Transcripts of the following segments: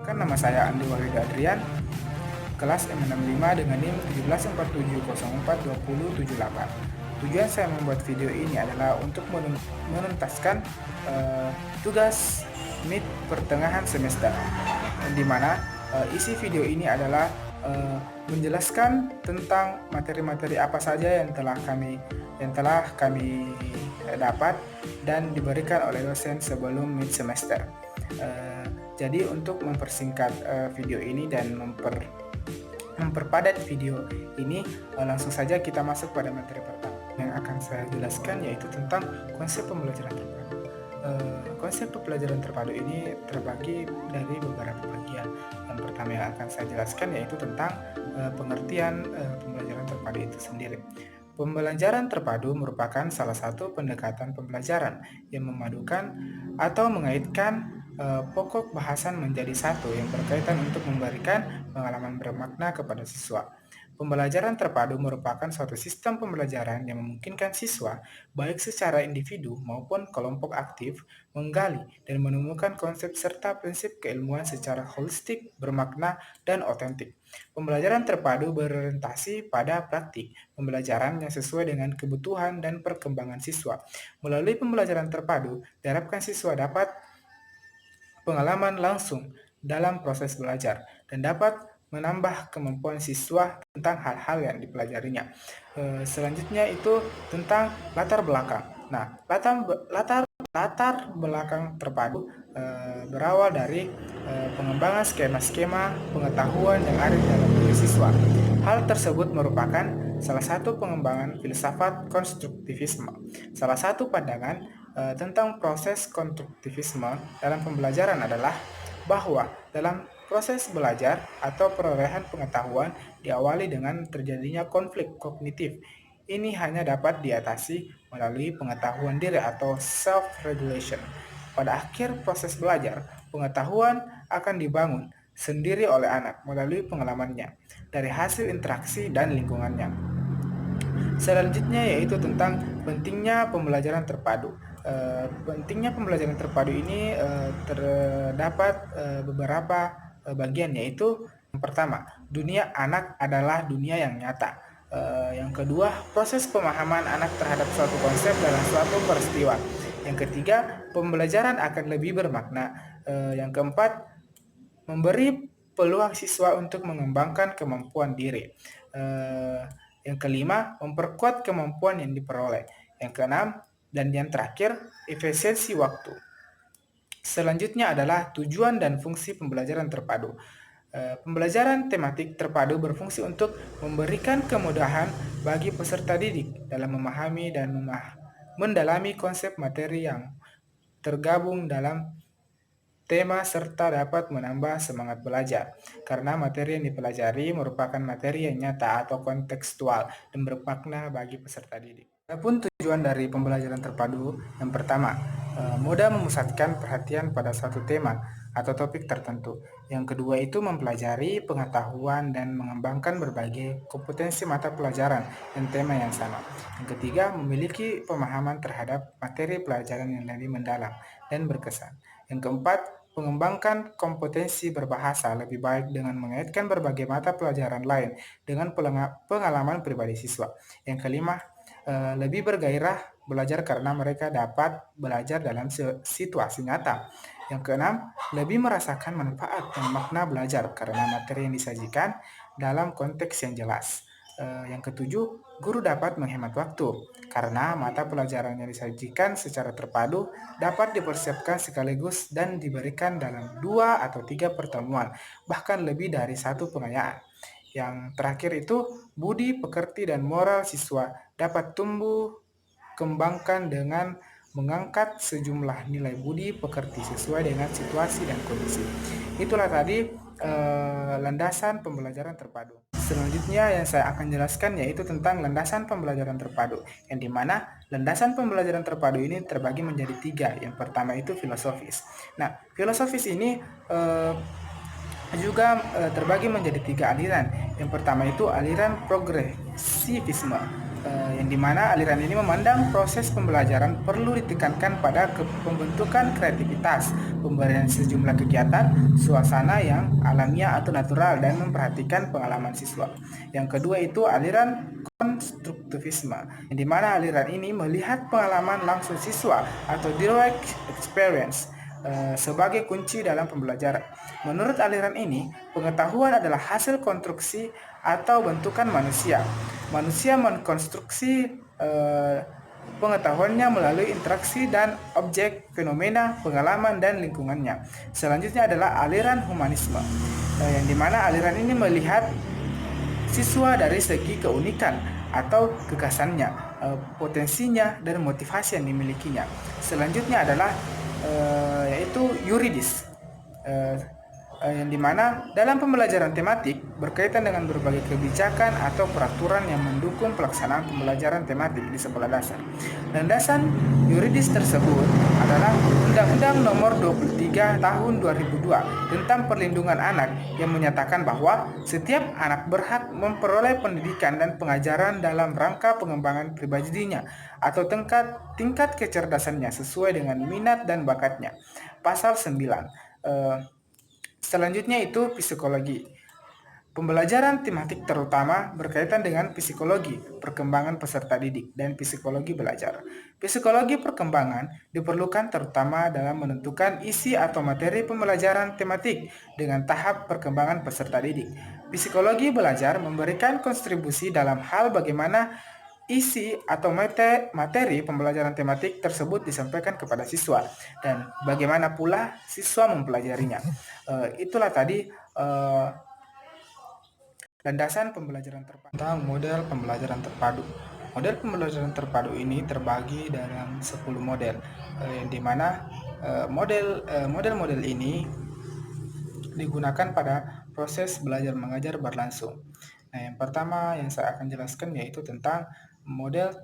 Kan nama saya Andi Wahid Adrian, kelas M65 dengan NIM 1747042078. Tujuan saya membuat video ini adalah untuk menuntaskan tugas MIT pertengahan semester, di mana isi video ini adalah menjelaskan tentang materi-materi apa saja yang telah kami dapat dan diberikan oleh dosen sebelum mid semester. Jadi untuk mempersingkat video ini dan memperpadat video ini, langsung saja kita masuk pada materi pertama yang akan saya jelaskan, yaitu tentang konsep pembelajaran terpadu. Konsep pembelajaran terpadu ini terbagi dari beberapa bagian. Yang pertama yang akan saya jelaskan yaitu tentang pengertian pembelajaran terpadu itu sendiri. Pembelajaran terpadu merupakan salah satu pendekatan pembelajaran yang memadukan atau mengaitkan pokok bahasan menjadi satu yang berkaitan untuk memberikan pengalaman bermakna kepada siswa. Pembelajaran terpadu merupakan suatu sistem pembelajaran yang memungkinkan siswa, baik secara individu maupun kelompok aktif, menggali dan menemukan konsep serta prinsip keilmuan secara holistik, bermakna, dan otentik. Pembelajaran terpadu berorientasi pada praktik pembelajaran yang sesuai dengan kebutuhan dan perkembangan siswa. Melalui pembelajaran terpadu, diharapkan siswa dapat pengalaman langsung dalam proses belajar dan dapat menambah kemampuan siswa tentang hal-hal yang dipelajarinya. Selanjutnya itu tentang latar belakang. Nah, latar belakang terpadu berawal dari pengembangan skema-skema pengetahuan yang ada di dalam diri siswa. Hal tersebut merupakan salah satu pengembangan filsafat konstruktivisme. Salah satu pandangan tentang proses konstruktivisme dalam pembelajaran adalah bahwa dalam proses belajar atau perolehan pengetahuan diawali dengan terjadinya konflik kognitif. Ini hanya dapat diatasi melalui pengetahuan diri atau self-regulation. Pada akhir proses belajar, pengetahuan akan dibangun sendiri oleh anak melalui pengalamannya dari hasil interaksi dan lingkungannya. Selanjutnya yaitu tentang pentingnya pembelajaran terpadu. Pentingnya pembelajaran terpadu ini terdapat beberapa bagian, yaitu yang pertama, dunia anak adalah dunia yang nyata. Yang kedua, proses pemahaman anak terhadap suatu konsep dalam suatu peristiwa. Yang ketiga, pembelajaran akan lebih bermakna. Yang keempat, memberi peluang siswa untuk mengembangkan kemampuan diri. Yang kelima, memperkuat kemampuan yang diperoleh. Yang keenam, dan yang terakhir, efisiensi waktu. Selanjutnya adalah tujuan dan fungsi pembelajaran terpadu. Pembelajaran tematik terpadu berfungsi untuk memberikan kemudahan bagi peserta didik dalam memahami dan mendalami konsep materi yang tergabung dalam tema serta dapat menambah semangat belajar, karena materi yang dipelajari merupakan materi yang nyata atau kontekstual dan bermakna bagi peserta didik. Adapun tujuan dari pembelajaran terpadu, yang pertama, mudah memusatkan perhatian pada satu tema atau topik tertentu. Yang kedua itu mempelajari pengetahuan dan mengembangkan berbagai kompetensi mata pelajaran dan tema yang sama. Yang ketiga, memiliki pemahaman terhadap materi pelajaran yang lebih mendalam dan berkesan. Yang keempat, mengembangkan kompetensi berbahasa lebih baik dengan mengaitkan berbagai mata pelajaran lain dengan pengalaman pribadi siswa. Yang kelima, lebih bergairah belajar karena mereka dapat belajar dalam situasi nyata. Yang keenam, lebih merasakan manfaat dan makna belajar karena materi yang disajikan dalam konteks yang jelas. Yang ketujuh, guru dapat menghemat waktu karena mata pelajaran yang disajikan secara terpadu dapat dipersiapkan sekaligus dan diberikan dalam 2 atau 3 pertemuan, bahkan lebih dari satu pengayaan. Yang terakhir itu, budi pekerti dan moral siswa dapat tumbuh kembangkan dengan mengangkat sejumlah nilai budi pekerti sesuai dengan situasi dan kondisi. Itulah tadi landasan pembelajaran terpadu. Selanjutnya yang saya akan jelaskan yaitu tentang landasan pembelajaran terpadu, yang dimana landasan pembelajaran terpadu ini terbagi menjadi 3. Yang pertama itu filosofis. Nah, filosofis ini juga terbagi menjadi 3 aliran. Yang pertama itu aliran progresivisme, yang dimana aliran ini memandang proses pembelajaran perlu ditekankan pada pembentukan kreativitas, pemberian sejumlah kegiatan, suasana yang alamiah atau natural, dan memperhatikan pengalaman siswa. Yang kedua itu aliran konstruktivisme, yang dimana aliran ini melihat pengalaman langsung siswa atau direct experience sebagai kunci dalam pembelajaran. Menurut aliran ini, pengetahuan adalah hasil konstruksi atau bentukan manusia. Manusia mengkonstruksi pengetahuannya melalui interaksi dan objek, fenomena, pengalaman, dan lingkungannya. Selanjutnya adalah aliran humanisme, yang dimana aliran ini melihat siswa dari segi keunikan atau gagasannya, potensinya, dan motivasi yang dimilikinya. Selanjutnya adalah yaitu yuridis, yang dimana dalam pembelajaran tematik berkaitan dengan berbagai kebijakan atau peraturan yang mendukung pelaksanaan pembelajaran tematik di sekolah dasar. Landasan yuridis tersebut adalah Undang-Undang Nomor 23 Tahun 2002 tentang Perlindungan Anak yang menyatakan bahwa setiap anak berhak memperoleh pendidikan dan pengajaran dalam rangka pengembangan pribadinya atau tingkat kecerdasannya sesuai dengan minat dan bakatnya. Pasal 9. Selanjutnya itu psikologi. Pembelajaran tematik terutama berkaitan dengan psikologi perkembangan peserta didik dan psikologi belajar. Psikologi perkembangan diperlukan terutama dalam menentukan isi atau materi pembelajaran tematik dengan tahap perkembangan peserta didik. Psikologi belajar memberikan kontribusi dalam hal bagaimana isi atau materi pembelajaran tematik tersebut disampaikan kepada siswa dan bagaimana pula siswa mempelajarinya. Itulah tadi landasan pembelajaran terpadu tentang model pembelajaran terpadu. Model pembelajaran terpadu ini terbagi dalam 10 model, di mana model-model ini digunakan pada proses belajar mengajar berlangsung. Nah, yang pertama yang saya akan jelaskan yaitu tentang model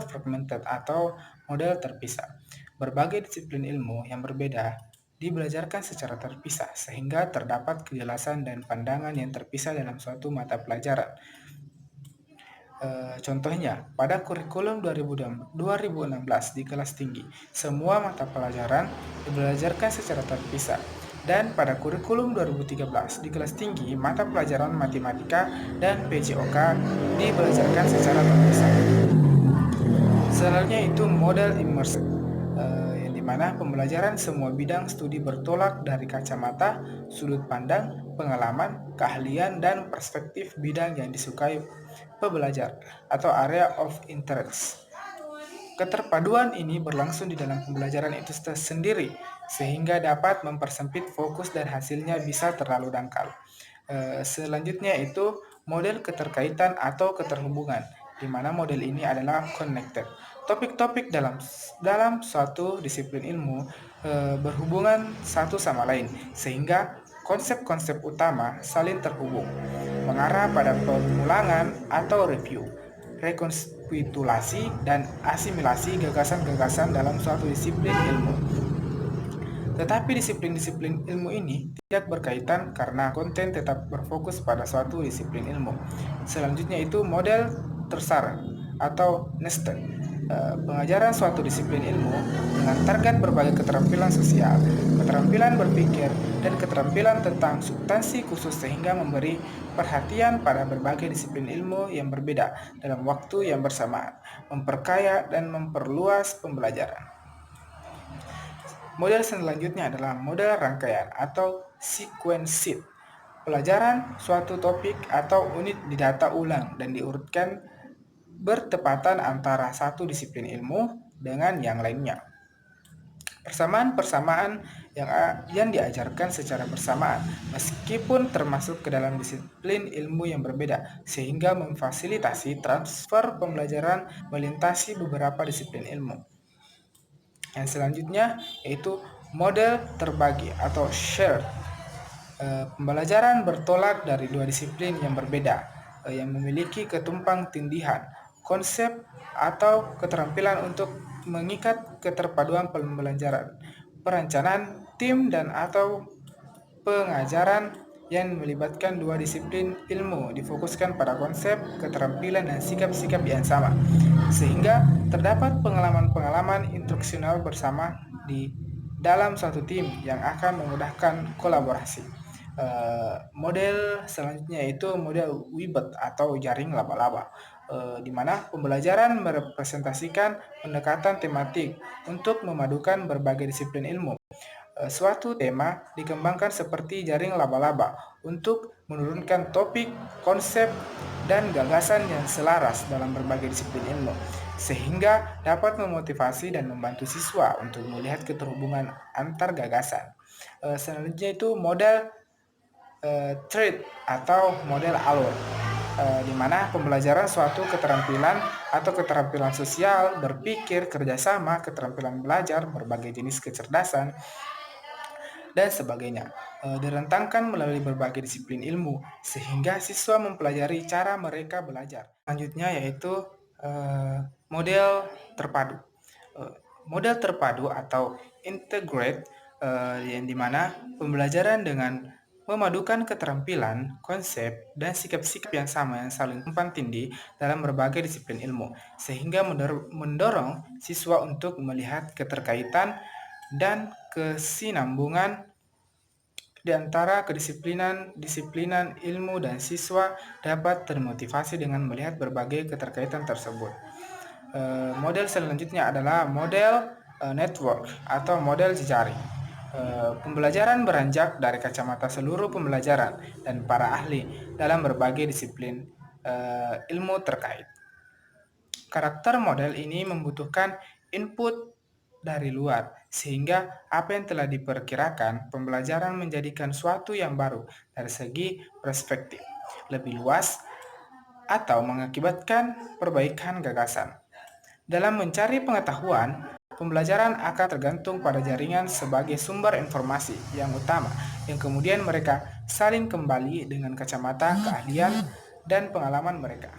fragmented atau model terpisah. Berbagai disiplin ilmu yang berbeda dibelajarkan secara terpisah sehingga terdapat kejelasan dan pandangan yang terpisah dalam suatu mata pelajaran. Contohnya, pada kurikulum 2016 di kelas tinggi, semua mata pelajaran dibelajarkan secara terpisah. Dan pada kurikulum 2013 di kelas tinggi, mata pelajaran matematika dan PJOK dibelajarkan secara terpisah. Selanjutnya itu model immersive, yang dimana pembelajaran semua bidang studi bertolak dari kacamata, sudut pandang, pengalaman, keahlian, dan perspektif bidang yang disukai pembelajar atau area of interest. Keterpaduan ini berlangsung di dalam pembelajaran itu sendiri sehingga dapat mempersempit fokus dan hasilnya bisa terlalu dangkal. Selanjutnya itu model keterkaitan atau keterhubungan, di mana model ini adalah connected. Topik-topik dalam suatu disiplin ilmu berhubungan satu sama lain, sehingga konsep-konsep utama saling terhubung, mengarah pada pengulangan atau review, rekapitulasi, dan asimilasi gagasan-gagasan dalam suatu disiplin ilmu. Tetapi disiplin-disiplin ilmu ini tidak berkaitan karena konten tetap berfokus pada suatu disiplin ilmu. Selanjutnya itu model tersarang atau nested. Pengajaran suatu disiplin ilmu dengan target berbagai keterampilan sosial, keterampilan berpikir, dan keterampilan tentang substansi khusus sehingga memberi perhatian pada berbagai disiplin ilmu yang berbeda dalam waktu yang bersamaan, memperkaya dan memperluas pembelajaran. Model selanjutnya adalah model rangkaian atau sequenced. Pelajaran suatu topik atau unit didata ulang dan diurutkan bertepatan antara satu disiplin ilmu dengan yang lainnya. Persamaan-persamaan yang diajarkan secara bersamaan meskipun termasuk ke dalam disiplin ilmu yang berbeda sehingga memfasilitasi transfer pembelajaran melintasi beberapa disiplin ilmu. Yang selanjutnya yaitu model terbagi atau shared. Pembelajaran bertolak dari dua disiplin yang berbeda yang memiliki ketumpang tindihan, konsep atau keterampilan untuk mengikat keterpaduan pembelajaran, perencanaan tim dan atau pengajaran yang melibatkan dua disiplin ilmu difokuskan pada konsep, keterampilan, dan sikap-sikap yang sama, sehingga terdapat pengalaman-pengalaman instruksional bersama di dalam suatu tim yang akan memudahkan kolaborasi. Model selanjutnya yaitu model Webet atau jaring laba-laba, di mana pembelajaran merepresentasikan pendekatan tematik untuk memadukan berbagai disiplin ilmu. Suatu tema dikembangkan seperti jaring laba-laba untuk menurunkan topik, konsep, dan gagasan yang selaras dalam berbagai disiplin ilmu, sehingga dapat memotivasi dan membantu siswa untuk melihat keterhubungan antar gagasan. Selanjutnya itu model thread atau model alur, di mana pembelajaran suatu keterampilan atau keterampilan sosial, berpikir, kerjasama, keterampilan belajar, berbagai jenis kecerdasan, dan sebagainya, direntangkan melalui berbagai disiplin ilmu, sehingga siswa mempelajari cara mereka belajar. Selanjutnya yaitu model terpadu. Model terpadu atau integrate, yang dimana pembelajaran dengan memadukan keterampilan, konsep, dan sikap-sikap yang sama yang saling tumpang tindih dalam berbagai disiplin ilmu, sehingga mendorong siswa untuk melihat keterkaitan dan kesinambungan di antara disiplinan ilmu, dan siswa dapat termotivasi dengan melihat berbagai keterkaitan tersebut. Model selanjutnya adalah model network atau model jejaring. Pembelajaran beranjak dari kacamata seluruh pembelajaran dan para ahli dalam berbagai disiplin ilmu terkait. Karakter model ini membutuhkan input dari luar, sehingga apa yang telah diperkirakan pembelajaran menjadikan suatu yang baru dari segi perspektif lebih luas atau mengakibatkan perbaikan gagasan. Dalam mencari pengetahuan, pembelajaran akan tergantung pada jaringan sebagai sumber informasi yang utama, yang kemudian mereka saling kembali dengan kacamata keahlian dan pengalaman mereka.